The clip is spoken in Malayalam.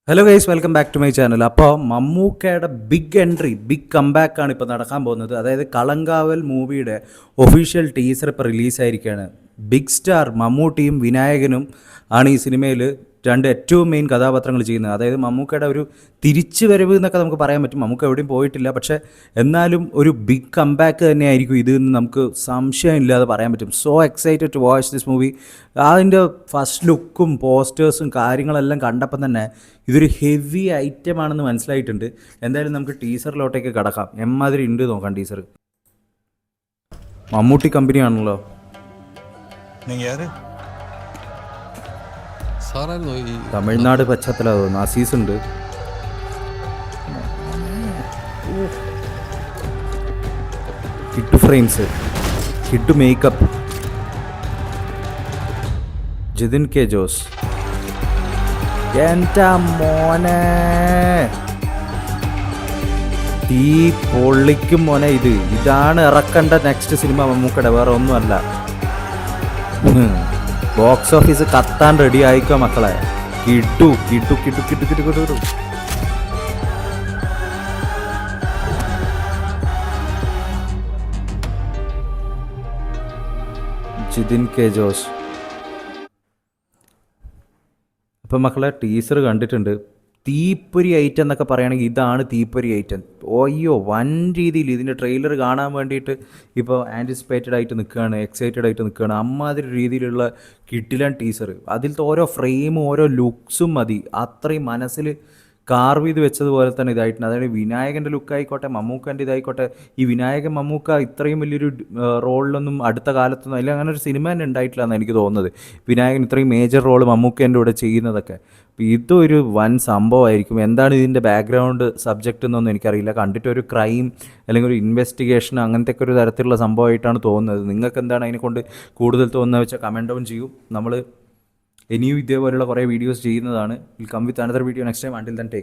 Hello guys, welcome back to my channel. അപ്പോൾ മമ്മൂക്കയുടെ ബിഗ് എൻട്രി, ബിഗ് കംബാക്കാണ് ഇപ്പോൾ നടക്കാൻ പോകുന്നത്. അതായത് കളങ്കാവൽ മൂവിയുടെ ഒഫീഷ്യൽ ടീസർ ഇപ്പോൾ റിലീസായിരിക്കുകയാണ്. ബിഗ് സ്റ്റാർ മമ്മൂട്ടിയും വിനായകനും ആണ് ഈ സിനിമയിൽ ഏറ്റവും മെയിൻ കഥാപാത്രങ്ങൾ ചെയ്യുന്നത്. അതായത് മമ്മൂക്കയുടെ ഒരു തിരിച്ചു വരവ് എന്നൊക്കെ നമുക്ക് പറയാൻ പറ്റും. മമ്മൂക്ക എവിടെയും പോയിട്ടില്ല, പക്ഷേ എന്നാലും ഒരു ബിഗ് കംബാക്ക് തന്നെയായിരിക്കും ഇത് എന്ന് നമുക്ക് സംശയമില്ലാതെ പറയാൻ പറ്റും. So excited to watch this movie. അതിൻ്റെ ഫസ്റ്റ് ലുക്കും പോസ്റ്റേഴ്സും കാര്യങ്ങളെല്ലാം കണ്ടപ്പം തന്നെ ഇതൊരു ഹെവി ഐറ്റം ആണെന്ന് മനസ്സിലായിട്ടുണ്ട്. എന്തായാലും നമുക്ക് ടീസറിലോട്ടേക്ക് കടക്കാം. എമ്മാതിരി ഉണ്ട് നോക്കാം ടീസർ. മമ്മൂട്ടി കമ്പനിയാണല്ലോ. തമിഴ്നാട് പശ്ചാത്തലം തോന്നുന്നു. അസീസ് ഉണ്ട്. കിട്ടു ഫ്രെയിംസ്, കിട്ടു മേക്കപ്പ്, ജിതിൻ കെ ജോസ്. എൻ്റെ മോനെ, തീ പൊള്ളിക്കും മോനെ. ഇതാണ് ഇറക്കേണ്ട നെക്സ്റ്റ് സിനിമ മമ്മൂക്കയുടെ, വേറെ ഒന്നുമല്ല. ബോക്സ് ഓഫീസ് കത്താൻ റെഡി ആയിക്കോ മക്കളെ. കിട്ടു കിട്ടു കിട്ടു കിട്ടു കിട്ടു കിട്ടു. ജിതിൻ കെ ജോസ്. അപ്പം മക്കളെ, ടീസർ കണ്ടിട്ടുണ്ട്. തീപ്പൊരി ഐറ്റം എന്നൊക്കെ പറയുകയാണെങ്കിൽ ഇതാണ് തീപ്പൊരി ഐറ്റം. ഓയ്യോ, വൻ രീതിയിൽ ഇതിൻ്റെ ട്രെയിലർ കാണാൻ വേണ്ടിയിട്ട് ഇപ്പോൾ ആൻറ്റിസിപ്പേറ്റഡ് ആയിട്ട് നിൽക്കുകയാണ്, എക്സൈറ്റഡ് ആയിട്ട് നിൽക്കുകയാണ്. അമ്മാതിരി രീതിയിലുള്ള കിടിലൻ ടീസർ. അതിലത്തെ ഓരോ ഫ്രെയിമും ഓരോ ലുക്സും മതി, അത്രയും മനസ്സിൽ കാർവ് ചെയ്ത് വെച്ചതുപോലെ തന്നെ ഇതായിട്ടുണ്ട്. അതായത് വിനായകൻ്റെ ലുക്കായിക്കോട്ടെ, മമ്മൂക്കൻ്റെ ഇതായിക്കോട്ടെ. ഈ വിനായകൻ മമ്മൂക്ക ഇത്രയും വലിയൊരു റോളിലൊന്നും അടുത്ത കാലത്തൊന്നും അതിൽ അങ്ങനെ ഒരു സിനിമ തന്നെ ഉണ്ടായിട്ടില്ല എന്നാണ് എനിക്ക് തോന്നുന്നത്. വിനായകൻ ഇത്രയും മേജർ റോൾ മമ്മൂക്കേൻ്റെ കൂടെ ചെയ്യുന്നതൊക്കെ. അപ്പോൾ ഇതൊരു വൻ സംഭവമായിരിക്കും. എന്താണ് ഇതിൻ്റെ ബാക്ക്ഗ്രൗണ്ട് സബ്ജക്റ്റ് എന്നൊന്നും എനിക്കറിയില്ല. കണ്ടിട്ടൊരു ക്രൈം അല്ലെങ്കിൽ ഒരു ഇൻവെസ്റ്റിഗേഷൻ അങ്ങനത്തെ ഒരു തരത്തിലുള്ള സംഭവമായിട്ടാണ് തോന്നുന്നത്. നിങ്ങൾക്ക് എന്താണ് അതിനെക്കൊണ്ട് കൂടുതൽ തോന്നുന്നത് വെച്ചാൽ കമൻറ്റ് ഡൗൺ ചെയ്യൂ. നമ്മൾ ഇനിയും ഇതേപോലെയുള്ള കുറേ വീഡിയോസ് ചെയ്യുന്നതാണ്. Will come with another video next time. Until then take care.